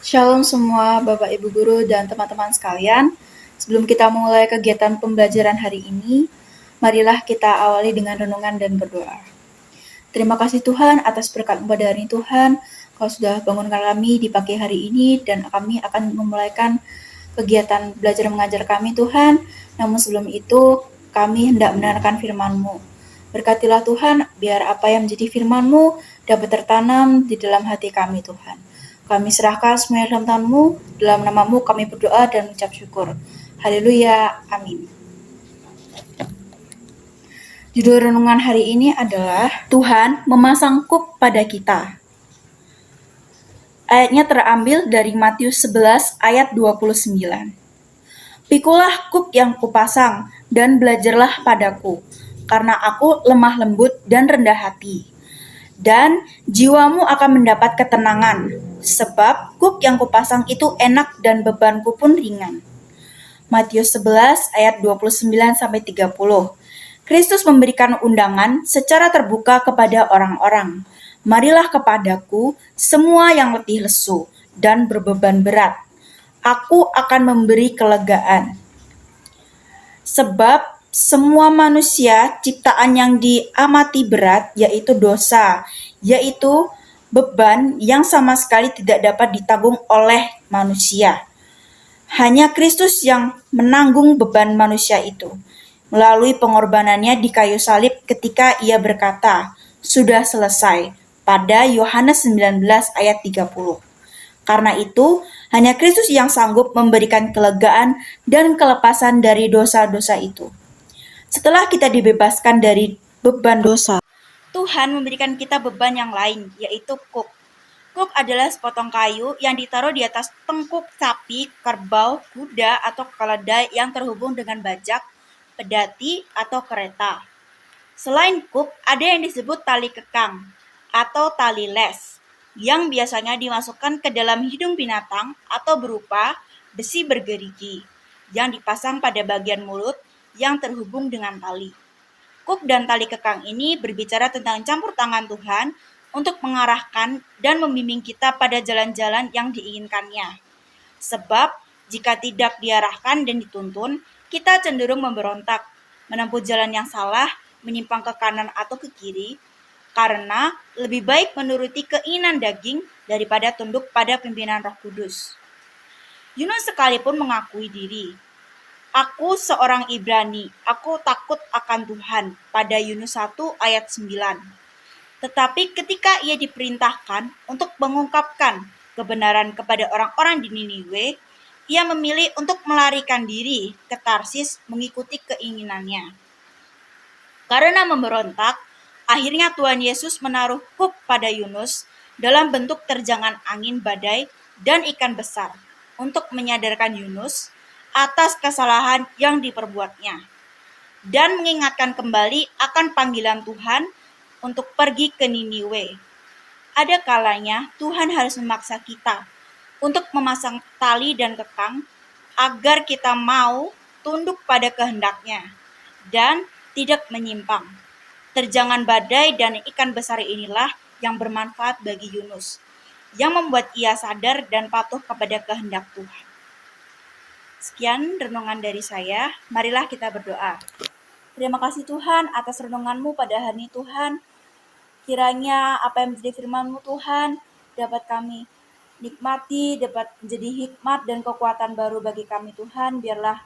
Shalom semua Bapak Ibu Guru dan teman-teman sekalian. Sebelum kita mulai kegiatan pembelajaran hari ini, marilah kita awali dengan renungan dan berdoa. Terima kasih Tuhan atas berkat pada hari ini Tuhan. Kau sudah bangunkan kami di pagi hari ini dan kami akan memulaikan kegiatan belajar mengajar kami Tuhan. Namun sebelum itu, kami hendak mendengarkan firman-Mu. Berkatilah Tuhan, biar apa yang menjadi firman-Mu dapat tertanam di dalam hati kami Tuhan. Kami serahkan semuanya dalam tangan-Mu, dalam nama-Mu kami berdoa dan mengucap syukur. Haleluya, amin. Judul renungan hari ini adalah Tuhan memasang kuk pada kita. Ayatnya terambil dari Matius 11 ayat 29. Pikulah kuk yang kupasang dan belajarlah padaku, karena aku lemah lembut dan rendah hati. Dan jiwamu akan mendapat ketenangan, sebab kuk yang kupasang itu enak dan bebanku pun ringan. Matius 11 ayat 29-30. Kristus memberikan undangan secara terbuka kepada orang-orang. Marilah kepadaku semua yang letih lesu dan berbeban berat. Aku akan memberi kelegaan. Sebab semua manusia ciptaan yang diamati berat, yaitu dosa, yaitu beban yang sama sekali tidak dapat ditanggung oleh manusia. Hanya Kristus yang menanggung beban manusia itu melalui pengorbanannya di kayu salib ketika ia berkata, "Sudah selesai," pada Yohanes 19 ayat 30. Karena itu, hanya Kristus yang sanggup memberikan kelegaan dan kelepasan dari dosa-dosa itu. Setelah kita dibebaskan dari beban dosa, Tuhan memberikan kita beban yang lain, yaitu kuk. Kuk adalah sepotong kayu yang ditaruh di atas tengkuk sapi, kerbau, kuda, atau keledai yang terhubung dengan bajak, pedati, atau kereta. Selain kuk, ada yang disebut tali kekang atau tali les, yang biasanya dimasukkan ke dalam hidung binatang atau berupa besi bergerigi, yang dipasang pada bagian mulut yang terhubung dengan tali. Kuk dan tali kekang ini berbicara tentang campur tangan Tuhan untuk mengarahkan dan membimbing kita pada jalan-jalan yang diinginkannya. Sebab, jika tidak diarahkan dan dituntun, kita cenderung memberontak, menempuh jalan yang salah, menyimpang ke kanan atau ke kiri, karena lebih baik menuruti keinginan daging daripada tunduk pada pimpinan Roh Kudus. Yunus sekalipun mengakui diri, "Aku seorang Ibrani, aku takut akan Tuhan," pada Yunus 1 ayat 9. Tetapi ketika ia diperintahkan untuk mengungkapkan kebenaran kepada orang-orang di Niniwe, ia memilih untuk melarikan diri ke Tarsis mengikuti keinginannya. Karena memberontak, akhirnya Tuhan Yesus menaruh kuk pada Yunus dalam bentuk terjangan angin badai dan ikan besar untuk menyadarkan Yunus atas kesalahan yang diperbuatnya dan mengingatkan kembali akan panggilan Tuhan untuk pergi ke Niniwe. Ada kalanya Tuhan harus memaksa kita untuk memasang tali dan kekang agar kita mau tunduk pada kehendaknya dan tidak menyimpang. Terjangan badai dan ikan besar inilah yang bermanfaat bagi Yunus, yang membuat ia sadar dan patuh kepada kehendak Tuhan. Sekian renungan dari saya, marilah kita berdoa. Terima kasih Tuhan atas renungan-Mu pada hari ini Tuhan. Kiranya apa yang menjadi firman-Mu Tuhan dapat kami nikmati, dapat menjadi hikmat dan kekuatan baru bagi kami Tuhan. Biarlah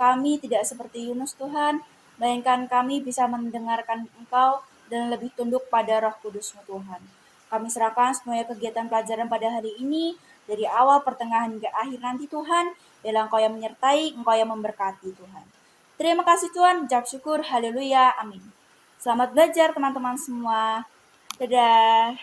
kami tidak seperti Yunus Tuhan, melainkan kami bisa mendengarkan Engkau dan lebih tunduk pada Roh Kudus-Mu Tuhan. Kami serahkan semuanya kegiatan pelajaran pada hari ini, dari awal, pertengahan, hingga akhir nanti Tuhan. Biarlah Engkau yang menyertai, Engkau yang memberkati Tuhan. Terima kasih Tuhan, ucap syukur, haleluya, amin. Selamat belajar teman-teman semua. Dadah.